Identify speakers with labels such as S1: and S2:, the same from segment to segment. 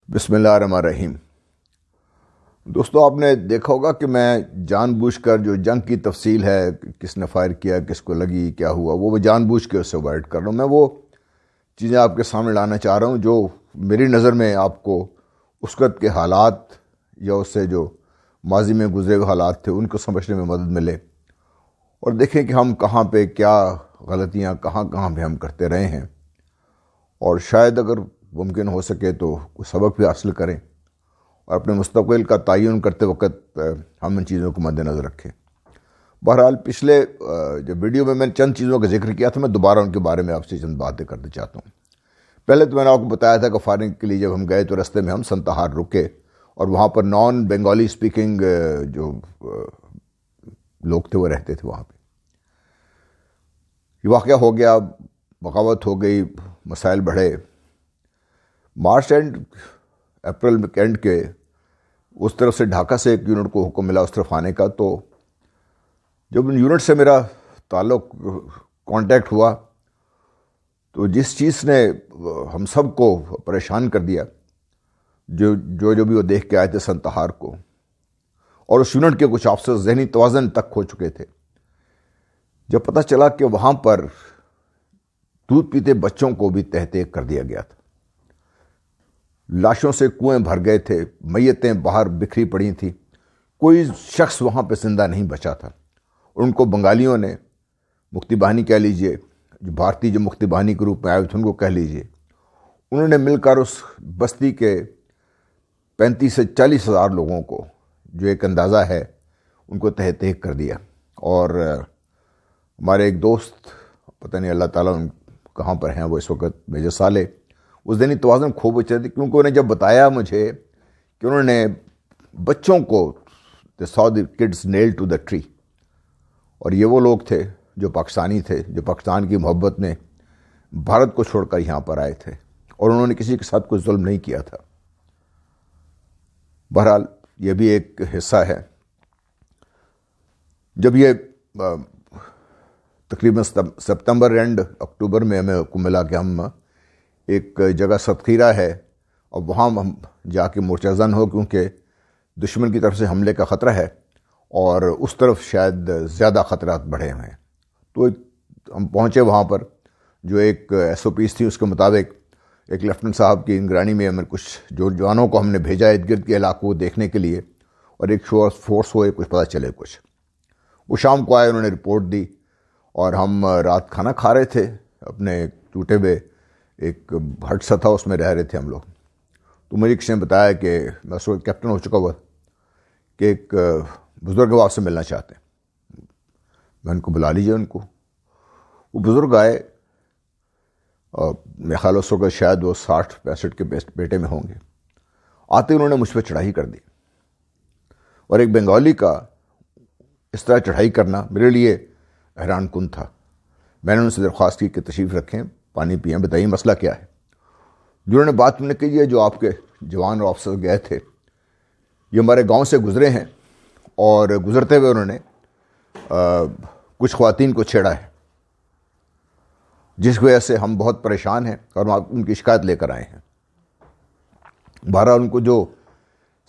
S1: بسم اللہ الرحمن الرحیم۔ دوستو، آپ نے دیکھا ہوگا کہ میں جان بوجھ کر جو جنگ کی تفصیل ہے، کس نے فائر کیا، کس کو لگی، کیا ہوا، وہ جان بوجھ کے اسے اوائڈ کر رہا ہوں۔ میں وہ چیزیں آپ کے سامنے لانا چاہ رہا ہوں جو میری نظر میں آپ کو اس وقت کے حالات یا اس سے جو ماضی میں گزرے ہوئے حالات تھے ان کو سمجھنے میں مدد ملے، اور دیکھیں کہ ہم کہاں پہ کیا غلطیاں کہاں پہ ہم کرتے رہے ہیں، اور شاید اگر ممکن ہو سکے تو کوئی سبق بھی حاصل کریں، اور اپنے مستقبل کا تعین کرتے وقت ہم ان چیزوں کو مد نظر رکھیں۔ بہرحال پچھلے جو ویڈیو میں نے چند چیزوں کا ذکر کیا تھا، میں دوبارہ ان کے بارے میں آپ سے چند باتیں کرنا چاہتا ہوں۔ پہلے تو میں نے آپ کو بتایا تھا کہ فائرنگ کے لیے جب ہم گئے تو رستے میں ہم سنتہار رکے، اور وہاں پر نان بنگالی اسپیکنگ جو لوگ تھے وہ رہتے تھے وہاں پہ۔ یہ واقعہ ہو گیا، بغاوت ہو گئی، مسائل بڑھے۔ مارچ اینڈ اپریل اینڈ کے اس طرف سے ڈھاکہ سے ایک یونٹ کو حکم ملا اس طرف آنے کا، تو جب ان یونٹ سے میرا تعلق کانٹیکٹ ہوا تو جس چیز نے ہم سب کو پریشان کر دیا، جو بھی وہ دیکھ کے آئے تھے سنتہار کو، اور اس یونٹ کے کچھ افسر ذہنی توازن تک کھو چکے تھے، جب پتہ چلا کہ وہاں پر دودھ پیتے بچوں کو بھی تہہ تیگ کر دیا گیا تھا، لاشوں سے کنویں بھر گئے تھے، میتیں باہر بکھری پڑی تھیں، کوئی شخص وہاں پہ زندہ نہیں بچا تھا، اور ان کو بنگالیوں نے، مکتی باہنی کہہ لیجئے، جو بھارتی جو مکتی باہنی کے روپ میں آئے تھے ان کو کہہ لیجئے، انہوں نے مل کر اس بستی کے 35 سے 40 ہزار لوگوں کو، جو ایک اندازہ ہے، ان کو تہہ تیگ کر دیا۔ اور ہمارے ایک دوست، پتہ نہیں اللہ تعالیٰ کہاں پر ہیں وہ اس وقت، میجر صالح، اس ذہنی توازن کھو بچے تھے، کیونکہ انہیں جب بتایا مجھے کہ انہوں نے بچوں کو they saw the kids nailed to the tree، اور یہ وہ لوگ تھے جو پاکستانی تھے، جو پاکستان کی محبت میں بھارت کو چھوڑ کر یہاں پر آئے تھے، اور انہوں نے کسی کے ساتھ کوئی ظلم نہیں کیا تھا۔ بہرحال یہ بھی ایک حصہ ہے۔ جب یہ تقریباً ستمبر اینڈ اکتوبر میں ہمیں حکم ملا کہ ہم ایک جگہ ستخیرہ ہے اور وہاں ہم جا کے مورچہ زن ہو، کیونکہ دشمن کی طرف سے حملے کا خطرہ ہے اور اس طرف شاید زیادہ خطرات بڑھے ہوئے ہیں، تو ہم پہنچے وہاں پر۔ جو ایک ایس او پیز تھی اس کے مطابق ایک لیفٹننٹ صاحب کی نگرانی میں ہمیں کچھ جو جوانوں کو ہم نے بھیجا ارد گرد کے علاقوں کو دیکھنے کے لیے، اور ایک فورس ہوئے کچھ پتہ چلے کچھ۔ وہ شام کو آئے، انہوں نے رپورٹ دی، اور ہم رات کھانا کھا رہے تھے اپنے ٹوٹے ہوئے ایک ہٹ سا تھا، اس میں رہ رہے تھے ہم لوگ۔ تو مجھے کسی نے بتایا کہ میں اس وقت کیپٹن ہو چکا ہوا کہ ایک بزرگ آپ سے ملنا چاہتے ہیں۔ میں ان کو بلا لیجیے ان کو۔ وہ بزرگ آئے، اور میرے خیال اس وقت شاید وہ 60-65 کے بیٹے میں ہوں گے۔ آتے انہوں نے مجھ پہ چڑھائی کر دی، اور ایک بنگالی کا اس طرح چڑھائی کرنا میرے لیے حیران کن تھا۔ میں نے ان سے درخواست کی کہ تشریف رکھیں، پانی پئیں، بتائیے مسئلہ کیا ہے۔ جنہوں نے بات میں نے کی، یہ جو آپ کے جوان اور افسر گئے تھے یہ ہمارے گاؤں سے گزرے ہیں، اور گزرتے ہوئے انہوں نے کچھ خواتین کو چھیڑا ہے، جس وجہ سے ہم بہت پریشان ہیں اور ہم ان کی شکایت لے کر آئے ہیں۔ بہرحال ان کو جو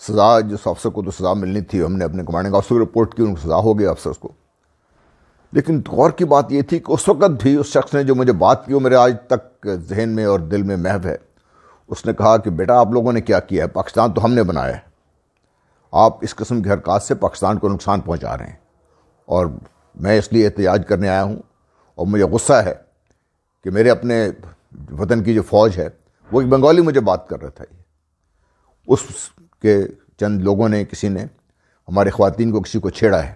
S1: سزا، جس افسر کو تو سزا ملنی تھی، ہم نے اپنے کمانڈنگ افسر کو رپورٹ کی، ان کو سزا ہو گئی افسر کو۔ لیکن غور کی بات یہ تھی کہ اس وقت بھی اس شخص نے جو مجھے بات کی، وہ میرے آج تک ذہن میں اور دل میں محو ہے۔ اس نے کہا کہ بیٹا، آپ لوگوں نے کیا کیا ہے؟ پاکستان تو ہم نے بنایا ہے، آپ اس قسم کی حرکات سے پاکستان کو نقصان پہنچا رہے ہیں، اور میں اس لیے احتجاج کرنے آیا ہوں، اور مجھے غصہ ہے کہ میرے اپنے وطن کی جو فوج ہے، وہ ایک بنگالی مجھے بات کر رہا تھا، اس کے چند لوگوں نے، کسی نے ہمارے خواتین کو، کسی کو چھیڑا ہے،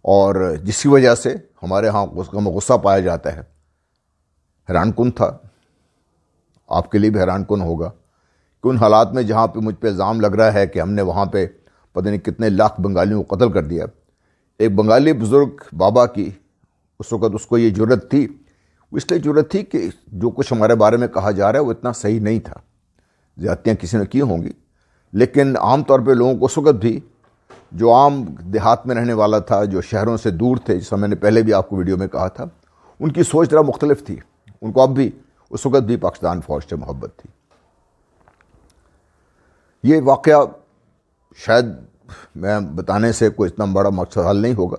S1: اور جس کی وجہ سے ہمارے ہاں غصہ پایا جاتا ہے۔ حیران کن تھا، آپ کے لیے بھی حیران کن ہوگا کہ ان حالات میں جہاں پہ مجھ پہ الزام لگ رہا ہے کہ ہم نے وہاں پہ پتہ نہیں کتنے لاکھ بنگالیوں کو قتل کر دیا، ایک بنگالی بزرگ بابا کی اس وقت اس کو یہ جرت تھی، اس لیے جرت تھی کہ جو کچھ ہمارے بارے میں کہا جا رہا ہے وہ اتنا صحیح نہیں تھا، زیادتیاں کسی نے کی ہوں گی، لیکن عام طور پہ لوگوں کو اس وقت بھی، جو عام دیہات میں رہنے والا تھا، جو شہروں سے دور تھے، جیسا میں نے پہلے بھی آپ کو ویڈیو میں کہا تھا، ان کی سوچ ذرا مختلف تھی۔ ان کو اب بھی اس وقت بھی پاکستان فوج سے محبت تھی۔ یہ واقعہ شاید میں بتانے سے کوئی اتنا بڑا مقصد حل نہیں ہوگا،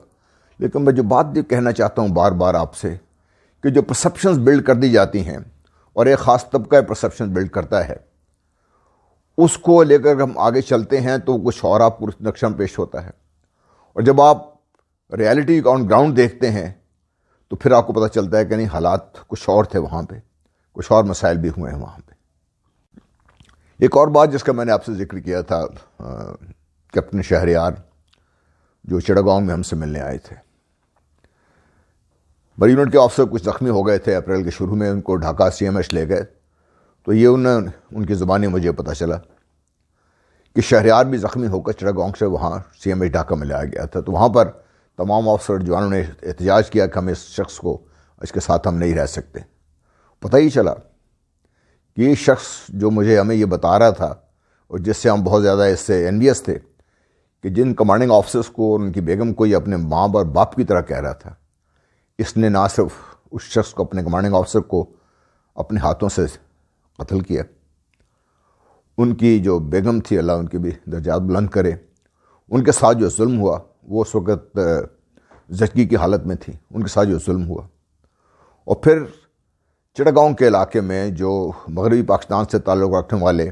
S1: لیکن میں جو بات بھی کہنا چاہتا ہوں بار بار آپ سے، کہ جو پرسیپشنز بلڈ کر دی جاتی ہیں اور ایک خاص طبقہ پرسیپشن بلڈ کرتا ہے، اس کو لے کر ہم آگے چلتے ہیں تو کچھ اور آپ کو نقشہ پیش ہوتا ہے، اور جب آپ ریالٹی آن گراؤنڈ دیکھتے ہیں تو پھر آپ کو پتہ چلتا ہے کہ نہیں، حالات کچھ اور تھے، وہاں پہ کچھ اور مسائل بھی ہوئے ہیں وہاں پہ۔ ایک اور بات جس کا میں نے آپ سے ذکر کیا تھا، کیپٹن شہریار جو چڑگاؤں میں ہم سے ملنے آئے تھے، بڑی یونٹ کے آفیسر کچھ زخمی ہو گئے تھے اپریل کے شروع میں، ان کو ڈھاکہ CMH لے گئے، تو یہ ان کی زبانی مجھے پتہ چلا کہ شہریار بھی زخمی ہو کر چڑگاؤں سے وہاں CMH ڈھاکہ میں لایا گیا تھا۔ تو وہاں پر تمام آفیسر جوانوں نے احتجاج کیا کہ ہم اس شخص کو، اس کے ساتھ ہم نہیں رہ سکتے۔ پتہ ہی چلا کہ یہ شخص جو ہمیں یہ بتا رہا تھا، اور جس سے ہم بہت زیادہ اس سے انویس تھے، کہ جن کمانڈنگ آفیسرز کو اور ان کی بیگم کو یہ اپنے ماں اور باپ کی طرح کہہ رہا تھا، اس نے نہ صرف اس شخص کو، اپنے کمانڈنگ آفیسر کو اپنے ہاتھوں سے قتل کیا، ان کی جو بیگم تھی، اللہ ان کی بھی درجات بلند کرے، ان کے ساتھ جو ظلم ہوا، وہ اس وقت زچگی کی حالت میں تھی، ان کے ساتھ جو ظلم ہوا، اور پھر چڑگاؤں کے علاقے میں جو مغربی پاکستان سے تعلق رکھنے والے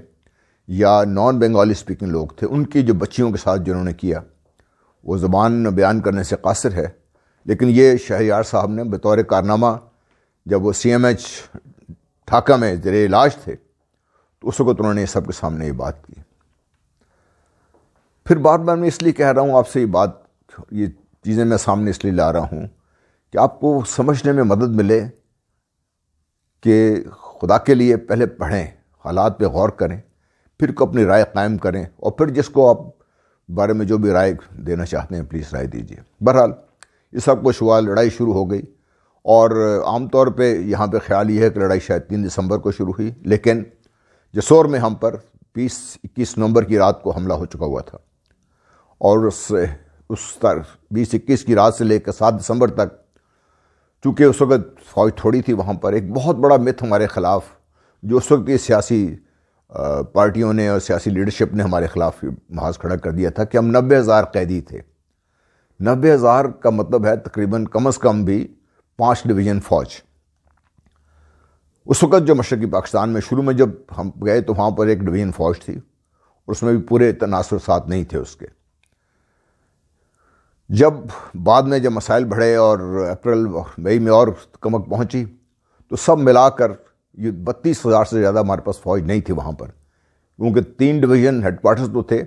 S1: یا نان بنگالی سپیکنگ لوگ تھے، ان کی جو بچیوں کے ساتھ جنہوں نے کیا، وہ زبان بیان کرنے سے قاصر ہے، لیکن یہ شہریار صاحب نے بطور کارنامہ، جب وہ CMH ڈھاکہ میں زیر علاج تھے، تو اس وقت انہوں نے سب کے سامنے یہ بات کی۔ پھر بار بار میں اس لیے کہہ رہا ہوں آپ سے یہ چیزیں میں سامنے اس لیے لا رہا ہوں کہ آپ کو سمجھنے میں مدد ملے کہ خدا کے لیے پہلے پڑھیں، حالات پہ غور کریں، پھر کو اپنی رائے قائم کریں، اور پھر جس کو آپ بارے میں جو بھی رائے دینا چاہتے ہیں پلیز رائے دیجیے۔ بہرحال یہ سب کچھ ہوا، لڑائی شروع ہو گئی، اور عام طور پہ یہاں پہ خیال یہ ہے کہ لڑائی شاید 3 دسمبر کو شروع ہوئی، لیکن جسور میں ہم پر 20-21 نومبر کی رات کو حملہ ہو چکا ہوا تھا، اور اس 20-21 کی رات سے لے کر 7 دسمبر تک، چونکہ اس وقت فوج تھوڑی تھی وہاں پر، ایک بہت بڑا متھ ہمارے خلاف، جو اس وقت کی سیاسی پارٹیوں نے اور سیاسی لیڈرشپ نے ہمارے خلاف محاذ کھڑا کر دیا تھا کہ ہم 90,000 قیدی تھے۔ 90,000 کا مطلب ہے تقریباً کم از کم بھی 5 ڈویژن فوج۔ اس وقت جو مشرقی پاکستان میں شروع میں جب ہم گئے تو وہاں پر 1 ڈویژن فوج تھی، اور اس میں بھی پورے تناصر ساتھ نہیں تھے اس کے۔ جب بعد میں جب مسائل بڑھے اور اپریل مئی میں اور کمک پہنچی، تو سب ملا کر یہ 32,000 سے زیادہ ہمارے پاس فوج نہیں تھی وہاں پر، کیونکہ 3 ڈویژن ہیڈ کوارٹرز تو تھے،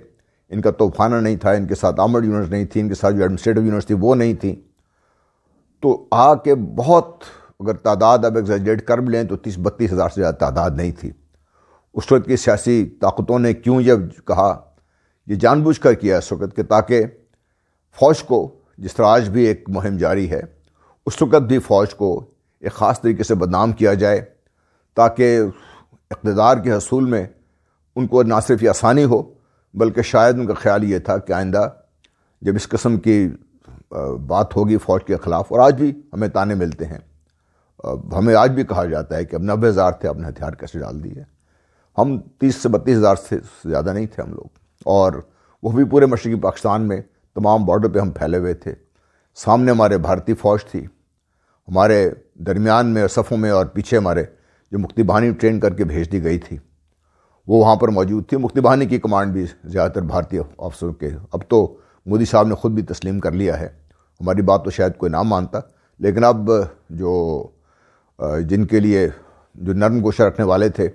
S1: ان کا توپخانہ نہیں تھا، ان کے ساتھ آرمڈ یونٹس نہیں تھی، ان کے ساتھ جو ایڈمنسٹریٹو یونٹس تھی وہ نہیں تھی، تو آ کے بہت، اگر تعداد اب ایگزیجریٹ کر بھی لیں تو 30-32,000 سے زیادہ تعداد نہیں تھی۔ اس وقت کی سیاسی طاقتوں نے کیوں یہ کہا، یہ جان بوجھ کر کیا اس وقت، کہ تاکہ فوج کو، جس طرح آج بھی ایک مہم جاری ہے، اس وقت بھی فوج کو ایک خاص طریقے سے بدنام کیا جائے، تاکہ اقتدار کے حصول میں ان کو نہ صرف یہ آسانی ہو، بلکہ شاید ان کا خیال یہ تھا کہ آئندہ جب اس قسم کی بات ہوگی فوج کے خلاف، اور آج بھی ہمیں تانے ملتے ہیں، ہمیں آج بھی کہا جاتا ہے کہ اب 90,000 تھے، اپنے ہتھیار کیسے ڈال دیے۔ ہم 30 سے 32,000 سے زیادہ نہیں تھے ہم لوگ، اور وہ بھی پورے مشرقی پاکستان میں تمام بارڈر پہ ہم پھیلے ہوئے تھے۔ سامنے ہمارے بھارتی فوج تھی، ہمارے درمیان میں اور صفوں میں اور پیچھے ہمارے جو مکتی بہانی ٹرین کر کے بھیج دی گئی تھی وہ وہاں پر موجود تھی۔ مکتی بہانی کی کمانڈ بھی زیادہ تر بھارتی افسروں کے، اب تو مودی صاحب نے خود بھی تسلیم کر لیا ہے، ہماری بات تو شاید کوئی نہ مانتا، لیکن اب جو جن کے لیے جو نرم گوشہ رکھنے والے تھے،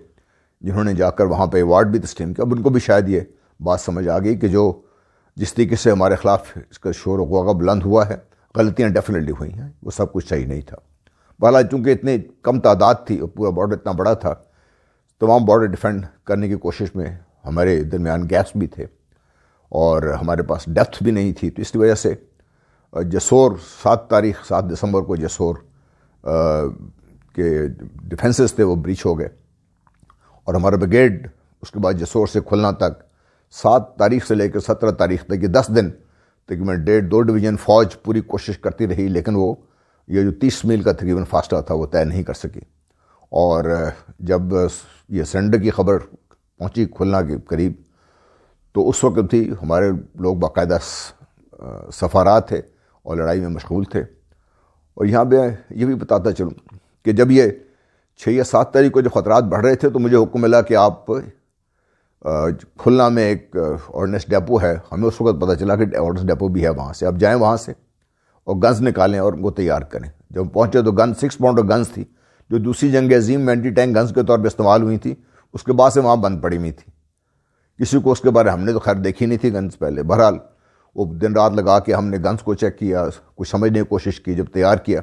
S1: جنہوں نے جا کر وہاں پہ ایوارڈ بھی تسلیم کیا، اب ان کو بھی شاید یہ بات سمجھ آ گئی کہ جو جس طریقے سے ہمارے خلاف اس کا شور و غوغا بلند ہوا ہے، غلطیاں ڈیفینیٹلی ہوئی ہیں، وہ سب کچھ صحیح نہیں تھا۔ بہرحال چونکہ اتنی کم تعداد تھی اور پورا بارڈر اتنا بڑا تھا، تمام بارڈر ڈیفینڈ کرنے کی کوشش میں ہمارے درمیان گیپس بھی تھے اور ہمارے پاس ڈیپتھ بھی نہیں تھی، تو اس کی وجہ سے جسور 7 دسمبر کو جسور کے ڈیفنسز تھے وہ بریچ ہو گئے، اور ہمارا بریگیڈ اس کے بعد جسور سے کھلنا تک 7 تاریخ سے لے کر 17 تاریخ تک، یہ 10 دن تقریباً 1.5-2 ڈویژن فوج پوری کوشش کرتی رہی، لیکن وہ یہ جو 30 میل کا تقریباً فاصلہ تھا وہ طے نہیں کر سکی۔ اور جب یہ سرنڈر کی خبر پہنچی کھلنا کے قریب، تو اس وقت بھی ہمارے لوگ باقاعدہ سفارات تھے اور لڑائی میں مشغول تھے. اور یہاں پہ یہ بھی بتاتا چلوں کہ جب یہ 6 یا 7 تاریخ کو جو خطرات بڑھ رہے تھے تو مجھے حکم ملا کہ آپ کھلنا میں ایک آرڈننس ڈیپو ہے. ہمیں اس وقت پتہ چلا کہ آرڈننس ڈیپو بھی ہے وہاں سے. آپ جائیں وہاں سے اور گنز نکالیں اور ان کو تیار کریں. جب ہم پہنچے تو گن 6 پاؤنڈ گنز تھی جو دوسری جنگ عظیم میں اینٹی ٹینک گنز کے طور پہ استعمال ہوئی تھی. اس کے بعد سے وہاں بند پڑی ہوئی تھی. کسی کو اس کے بارے ہم نے تو خیر دیکھی نہیں تھی گنز پہلے. بہرحال وہ دن رات لگا کے ہم نے گنز کو چیک کیا, کچھ سمجھنے کی کوشش کی. جب تیار کیا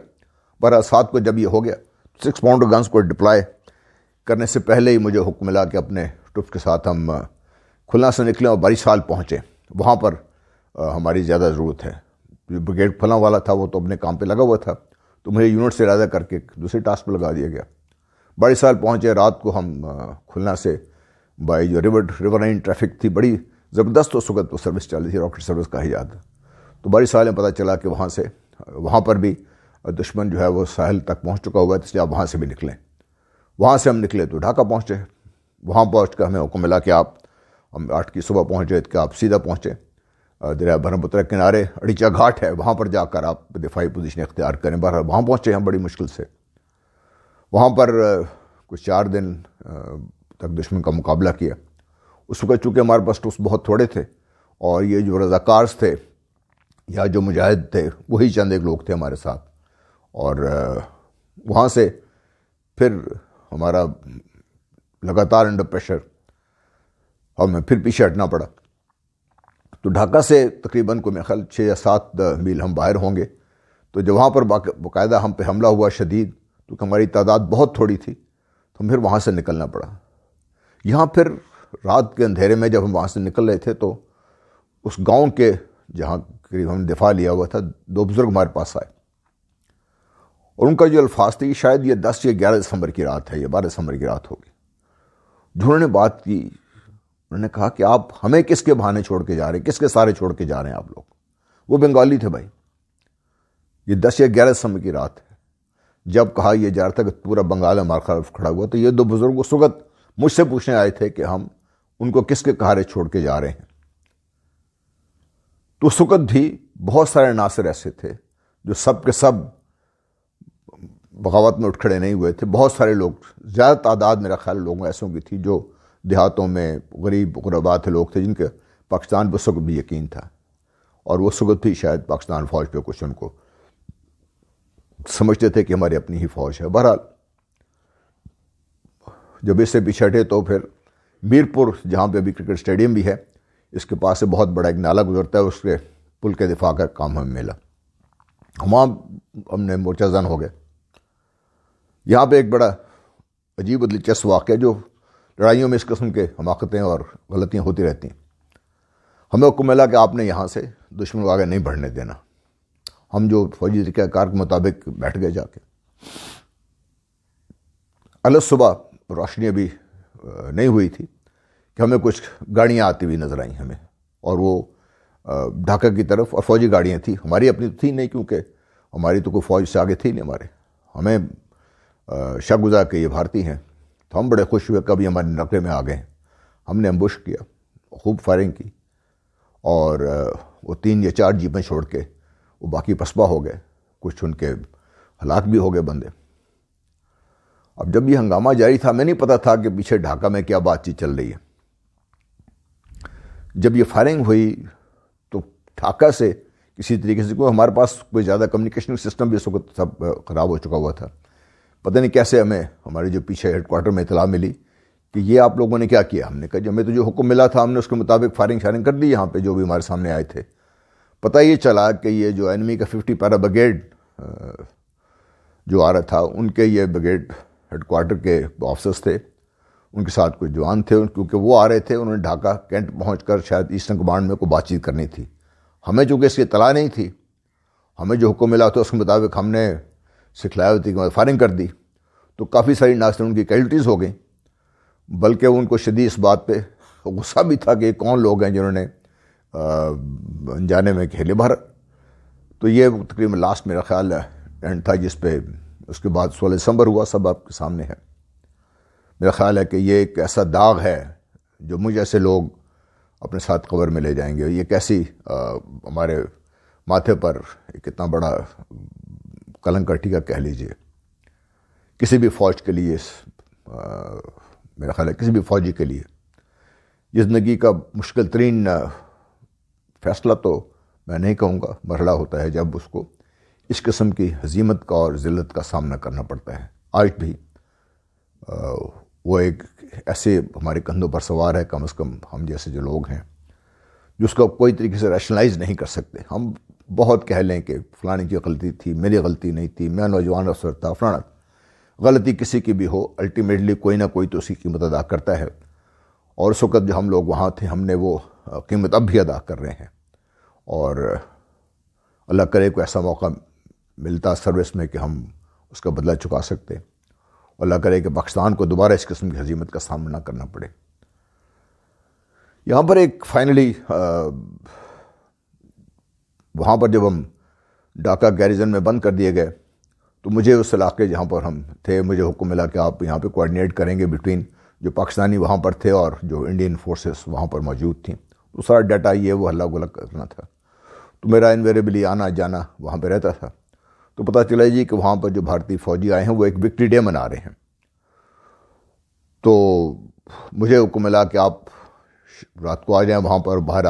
S1: بہرحال 7 کو جب یہ ہو گیا 6 پاؤنڈ گنز کو ڈپلائے کرنے سے پہلے ہی مجھے حکم ملا کہ اپنے ٹرپس کے ساتھ ہم کھلنا سے نکلیں اور بارش سال پہنچے. وہاں پر ہماری زیادہ ضرورت ہے. جو بریگیڈ کھلنا والا تھا وہ تو اپنے کام پہ لگا ہوا تھا, تو مجھے یونٹ سے ارادہ کر کے دوسرے ٹاسک پہ لگا دیا گیا. بارش سال پہنچے. رات کو ہم کھلنا سے بائی جو ریور لائن ٹریفک تھی بڑی زبردست اس وقت سروس چل رہی تھی, راکٹ سروس کہا جاتا. تو بارش سال میں پتہ چلا کہ وہاں پر بھی دشمن جو ہے وہ ساحل تک پہنچ چکا ہوا ہے, اس لیے آپ وہاں سے بھی نکلیں. وہاں سے ہم نکلے تو ڈھاکہ پہنچے. وہاں پہنچ کر ہمیں حکم ملا کہ ہم 8 کی صبح پہنچے کہ آپ سیدھا پہنچے دریا برہم پتر کے کنارے اڑیچہ گھاٹ ہے, وہاں پر جا کر آپ دفاعی پوزیشن اختیار کریں. بہرحال وہاں پہنچے ہم بڑی مشکل سے. وہاں پر کچھ 4 دن تک دشمن کا مقابلہ کیا. اس وقت چونکہ ہمارے پاس ٹوس بہت تھوڑے تھے اور یہ جو رضاکارز تھے یا جو مجاہد تھے وہی چند ایک لوگ تھے ہمارے ساتھ. اور وہاں سے پھر ہمارا لگاتار انڈر پریشر ہمیں پھر پیچھے ہٹنا پڑا. تو ڈھاکہ سے تقریباً کوئی میرے خیال 6 یا 7 میل ہم باہر ہوں گے. تو جب وہاں پر باقاعدہ ہم پہ حملہ ہوا شدید, کیونکہ ہماری تعداد بہت تھوڑی تھی, تو ہم پھر وہاں سے نکلنا پڑا. یہاں پھر رات کے اندھیرے میں جب ہم وہاں سے نکل رہے تھے تو اس گاؤں کے جہاں قریب ہم نے دفاع لیا ہوا تھا 2 بزرگ ہمارے پاس آئے, اور ان کا جو الفاظ تھے شاید یہ 10 یا 11 دسمبر کی رات ہے یا 12 دسمبر کی رات ہوگی. انہوں نے بات کی, انہوں نے کہا کہ آپ ہمیں کس کے بہانے چھوڑ کے جا رہے ہیں, کس کے سارے چھوڑ کے جا رہے ہیں آپ لوگ. وہ بنگالی تھے بھائی. یہ 10 یا 11 دسمبر کی رات ہے. جب کہا یہ جا رہا تھا کہ پورا بنگال ہمارے خلاف کھڑا ہوا, تو یہ 2 بزرگ اس وقت مجھ سے پوچھنے آئے تھے کہ ہم ان کو کس کے کہارے چھوڑ کے جا رہے ہیں. تو اس وقت بھی بہت سارے عناصر ایسے تھے جو سب کے سب بغاوت میں اٹھ کھڑے نہیں ہوئے تھے. بہت سارے لوگ, زیادہ تعداد میرا خیال لوگوں ایسوں کی تھی جو دیہاتوں میں غریب غربا تھے, لوگ تھے جن کے پاکستان پہ اس وقت بھی یقین تھا, اور وہ اس وقت بھی شاید پاکستان فوج پہ کچھ ان کو سمجھتے تھے کہ ہماری اپنی ہی فوج ہے. بہرحال جب اس سے پیچھے ہٹے تو پھر میرپور, جہاں پہ ابھی کرکٹ اسٹیڈیم بھی ہے, اس کے پاس سے بہت بڑا ایک نالا گزرتا ہے, اس کے پل کے دفاع کا کام ہمیں ملا. وہاں ہم نے مورچہ زن ہو گئے. یہاں پہ ایک بڑا عجیب و دلچسپ واقعہ, جو لڑائیوں میں اس قسم کے حماقتیں اور غلطیاں ہوتی رہتی ہیں. ہمیں حکم ملا کہ آپ نے یہاں سے دشمن کو آگے نہیں بڑھنے دینا. ہم جو فوجی طریقہ کار کے مطابق بیٹھ گئے جا کے. الگ صبح روشنی ابھی نہیں ہوئی تھی کہ ہمیں کچھ گاڑیاں آتی ہوئی نظر آئیں ہمیں, اور وہ ڈھاکہ کی طرف, اور فوجی گاڑیاں تھیں. ہماری اپنی تو تھی نہیں, کیونکہ ہماری تو کوئی فوج سے آگے تھی نہیں ہمارے. ہمیں شک گزار کہ یہ بھارتی ہیں, تو ہم بڑے خوش ہوئے کبھی ہمارے نقلے میں آ گئے. ہم نے امبوش کیا, خوب فائرنگ کی, اور وہ 3 یا 4 جیپیں چھوڑ کے وہ باقی پسپا ہو گئے. کچھ ان کے ہلاک بھی ہو گئے بندے. اب جب یہ ہنگامہ جاری تھا, میں نہیں پتا تھا کہ پیچھے ڈھاکہ میں کیا بات چیت چل رہی ہے. جب یہ فائرنگ ہوئی تو ڈھاکہ سے کسی طریقے سے, کوئی ہمارے پاس کوئی زیادہ کمیونیکیشن سسٹم بھی اس وقت سب خراب ہو چکا ہوا تھا, پتہ نہیں کیسے ہمیں ہمارے جو پیچھے ہیڈ کوارٹر میں اطلاع ملی کہ یہ آپ لوگوں نے کیا کیا. ہم نے کہا جی ہمیں تو جو حکم ملا تھا ہم نے اس کے مطابق فائرنگ کر دی. یہاں پہ جو بھی ہمارے سامنے آئے تھے, پتہ یہ چلا کہ یہ جو اینمی کا 50 پیرا بریگیڈ جو آ رہا تھا, ان کے یہ بریگیڈ ہیڈ کوارٹر کے آفیسرز تھے, ان کے ساتھ کچھ جوان تھے. کیونکہ وہ آ رہے تھے, انہوں نے ڈھاکہ کینٹ پہنچ کر شاید ایسٹرن کمانڈ میں کوئی بات چیت کرنی تھی. ہمیں چونکہ اس کی اطلاع نہیں تھی, ہمیں جو حکم ملا تھا اس کے مطابق ہم نے سکھلایا ہوئی تھی کہ فائرنگ کر دی. تو کافی ساری ناصرین ان کی کیجولٹیز ہو گئیں, بلکہ ان کو شدید اس بات پہ غصہ بھی تھا کہ یہ کون لوگ ہیں جنہوں نے انجانے میں کھیلے بھر. تو یہ تقریباً لاسٹ میرا خیال ہے اینڈ تھا, جس پہ اس کے بعد 16 دسمبر ہوا, سب آپ کے سامنے ہے. میرا خیال ہے کہ یہ ایک ایسا داغ ہے جو مجھ ایسے لوگ اپنے ساتھ قبر میں لے جائیں گے. یہ کیسی ہمارے ماتھے پر کتنا بڑا کلنک ٹیکا کہہ لیجیے. کسی بھی فوج کے لیے میرا خیال ہے کسی بھی فوجی کے لیے یہ زندگی کا مشکل ترین فیصلہ تو میں نہیں کہوں گا مرحلہ ہوتا ہے جب اس کو اس قسم کی ہزیمت کا اور ذلت کا سامنا کرنا پڑتا ہے. آج بھی وہ ایک ایسے ہمارے کندھوں پر سوار ہے، کم از کم ہم جیسے جو لوگ ہیں جو اس کو کوئی طریقے سے ریشنلائز نہیں کر سکتے. ہم بہت کہہ لیں کہ فلانے کی غلطی تھی، میری غلطی نہیں تھی، میں نوجوان افسر تھا، فلانا. غلطی کسی کی بھی ہو، الٹیمیٹلی کوئی نہ کوئی تو اس کی قیمت ادا کرتا ہے. اور اس وقت جو ہم لوگ وہاں تھے ہم نے وہ قیمت اب بھی ادا کر رہے ہیں. اور اللہ کرے کو ایسا موقع ملتا سروس میں کہ ہم اس کا بدلہ چکا سکتے. اللہ کرے کہ پاکستان کو دوبارہ اس قسم کی ہزیمت کا سامنا نہ کرنا پڑے. یہاں پر ایک فائنلی وہاں پر جب ہم ڈھاکہ گیریزن میں بند کر دیے گئے تو مجھے اس علاقے جہاں پر ہم تھے مجھے حکم ملا کہ آپ یہاں پہ کوآرڈینیٹ کریں گے بٹوین جو پاکستانی وہاں پر تھے اور جو انڈین فورسز وہاں پر موجود تھیں. تو سارا ڈیٹا یہ وہ ہلا گلا کرنا تھا. تو میرا انویریبلی آنا جانا وہاں پہ رہتا تھا. تو پتہ چلا جی کہ وہاں پر جو بھارتی فوجی آئے ہیں وہ ایک وکٹری ڈے منا رہے ہیں. تو مجھے حکم ملا کہ آپ رات کو آ جائیں وہاں پر، باہر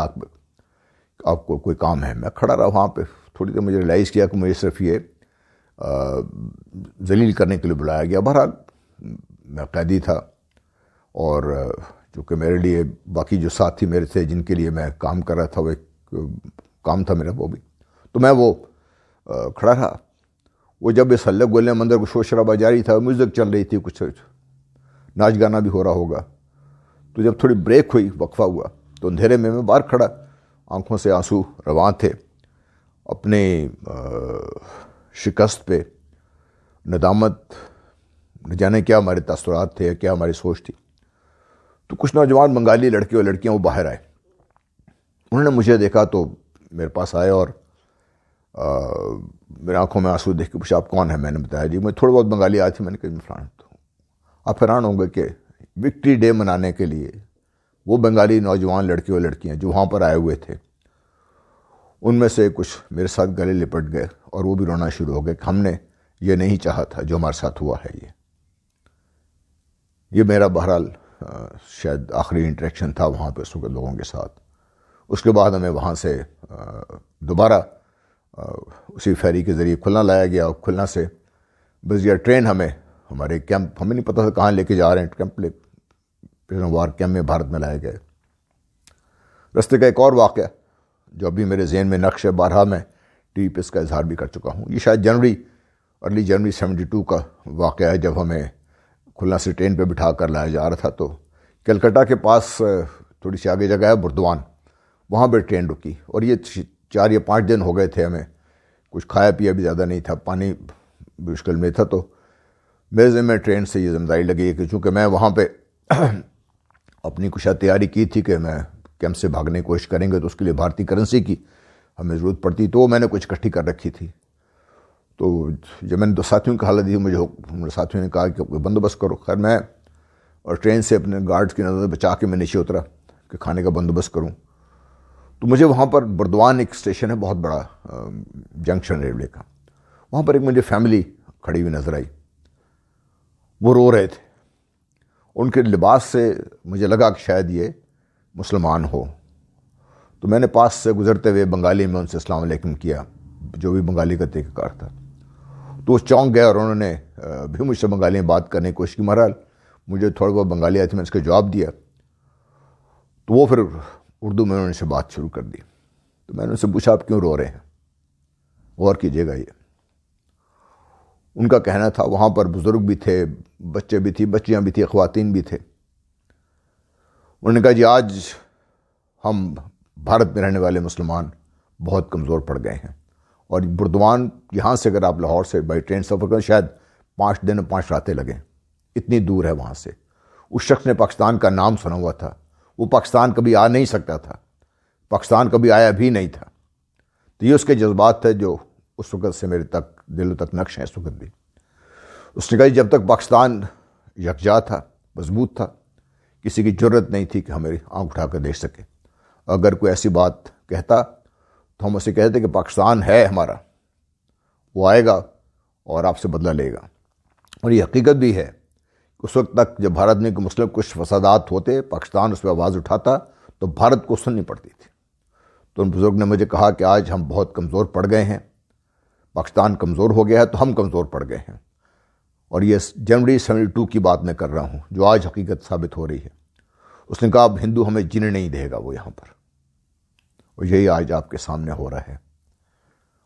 S1: آپ کو کوئی کام ہے. میں کھڑا رہا وہاں پہ. تھوڑی دیر مجھے ریلائز کیا کہ مجھے صرف یہ ذلیل کرنے کے لیے بلایا گیا. بہرحال میں قیدی تھا اور چونکہ میرے لیے باقی جو ساتھی میرے تھے جن کے لیے میں کام کر رہا تھا وہ ایک کام تھا میرا وہ بھی. تو میں وہ کھڑا رہا. وہ جب اس ہلے گولے مندر کو شور شرابہ جاری تھا، میوزک چل رہی تھی، کچھ ناچ گانا بھی ہو رہا ہوگا. تو جب تھوڑی بریک ہوئی، وقفہ ہوا، تو اندھیرے میں باہر کھڑا، آنکھوں سے آنسو رواں تھے. اپنے شکست پہ ندامت، نہ جانے کیا ہمارے تاثرات تھے، کیا ہماری سوچ تھی. تو کچھ نوجوان بنگالی لڑکے اور لڑکیاں وہ باہر آئے. انہوں نے مجھے دیکھا تو میرے پاس آئے اور میرے آنکھوں میں آنسو دیکھ کے پوچھا آپ کون ہیں؟ میں نے بتایا جی میں تھوڑی بہت بنگالی آئی تھی. میں نے کہا فلاں. تو آپ حیران ہوں گے کہ وکٹری ڈے منانے کے لیے وہ بنگالی نوجوان لڑکے اور لڑکیاں جو وہاں پر آئے ہوئے تھے ان میں سے کچھ میرے ساتھ گلے لپٹ گئے اور وہ بھی رونا شروع ہو گئے کہ ہم نے یہ نہیں چاہا تھا جو ہمارے ساتھ ہوا ہے. یہ میرا بہرحال شاید آخری انٹریکشن تھا وہاں پہ اس وقت لوگوں کے ساتھ. اس کے بعد ہمیں وہاں سے دوبارہ اسی فیری کے ذریعے کھلنا لایا گیا اور کھلنا سے بذریعہ ٹرین ہمارے کیمپ، ہمیں نہیں پتہ تھا کہاں لے کے جا رہے ہیں. پرزن وار کیمپ میں بھارت میں لائے گئے. رستے کا ایک اور واقعہ جو ابھی میرے ذہن میں نقش ہے، بارہا میں ٹی وی پہ اس کا اظہار بھی کر چکا ہوں. یہ شاید ارلی جنوری 72 کا واقعہ ہے جب ہمیں کھلنا سے ٹرین پہ بٹھا کر لایا جا رہا تھا. تو کلکتہ کے پاس تھوڑی سی آگے جگہ ہے بردوان، وہاں پہ ٹرین رکی اور یہ 4 یا 5 دن ہو گئے تھے. ہمیں کچھ کھایا پیا بھی زیادہ نہیں تھا، پانی بھی مشکل میں تھا. تو میرے ذمہ ٹرین سے یہ ذمہ داری لگی کہ چونکہ میں وہاں پہ اپنی کچھ تیاری کی تھی کہ میں کیمپ سے بھاگنے کی کوشش کریں گے تو اس کے لیے بھارتی کرنسی کی ہمیں ضرورت پڑتی، تو وہ میں نے کچھ اکٹھی کر رکھی تھی. تو جب میں نے 2 ساتھیوں کی حالت دی مجھے ساتھیوں نے کہا کہ بندوبست کرو. خیر میں اور ٹرین سے اپنے گارڈز کی نظر بچا کے میں نیچے اترا کہ کھانے کا بندوبست کروں. تو مجھے وہاں پر بردوان ایک اسٹیشن ہے بہت بڑا جنکشن ریلوے کا، وہاں پر ایک مجھے فیملی کھڑی ہوئی نظر آئی. وہ رو رہے تھے. ان کے لباس سے مجھے لگا کہ شاید یہ مسلمان ہو. تو میں نے پاس سے گزرتے ہوئے بنگالی میں ان سے السلام علیکم کیا، جو بھی بنگالی کا طریقہ کار تھا. تو وہ چونک گئے اور انہوں نے بھی مجھ سے بنگالی میں بات کرنے کی کوشش کی. مہرحال مجھے تھوڑا بہت بنگالی آئی تھی، میں نے اس کا جواب دیا. تو وہ پھر اردو میں انہوں نے سے بات شروع کر دی. تو میں نے ان سے پوچھا آپ کیوں رو رہے ہیں؟ غور کیجیے گا، یہ ان کا کہنا تھا. وہاں پر بزرگ بھی تھے، بچے بھی تھی، بچیاں بھی تھی، خواتین بھی تھے. انہوں نے کہا جی آج ہم بھارت میں رہنے والے مسلمان بہت کمزور پڑ گئے ہیں اور بردوان یہاں سے اگر آپ لاہور سے بائی ٹرین سفر کریں شاید 5 دن 5 راتیں لگیں، اتنی دور ہے وہاں سے. اس شخص نے پاکستان کا نام سنا ہوا تھا، وہ پاکستان کبھی آ نہیں سکتا تھا، پاکستان کبھی آیا بھی نہیں تھا. تو یہ اس کے جذبات تھے جو اس وقت سے میرے تک دلوں تک نقش ہیں اس وقت بھی. اس نے کہا جب تک پاکستان یکجا تھا، مضبوط تھا، کسی کی جرت نہیں تھی کہ ہماری آنکھ اٹھا کر دیکھ سکے. اگر کوئی ایسی بات کہتا تو ہم اسے کہتے کہ پاکستان ہے ہمارا، وہ آئے گا اور آپ سے بدلہ لے گا۔ اور یہ حقیقت بھی ہے، اس وقت تک جب بھارت میں مسلم کچھ فسادات ہوتے، پاکستان اس پہ آواز اٹھاتا تو بھارت کو سننی پڑتی تھی۔ تو ان بزرگ نے مجھے کہا کہ آج ہم بہت کمزور پڑ گئے ہیں، پاکستان کمزور ہو گیا ہے تو ہم کمزور پڑ گئے ہیں۔ اور یہ جنوری 72 کی بات میں کر رہا ہوں، جو آج حقیقت ثابت ہو رہی ہے۔ اس نے کہا اب ہندو ہمیں جینے نہیں دے گا وہ یہاں پر، اور یہی آج آپ کے سامنے ہو رہا ہے۔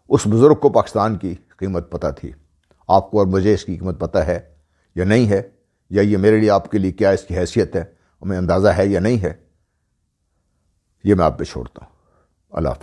S1: اس بزرگ کو پاکستان کی قیمت پتہ تھی، آپ کو اور مجھے اس کی قیمت پتہ ہے یا نہیں ہے، یا یہ میرے لیے آپ کے لیے کیا اس کی حیثیت ہے، ہمیں اندازہ ہے یا نہیں ہے، یہ میں آپ پہ چھوڑتا ہوں۔ اللہ حافظ۔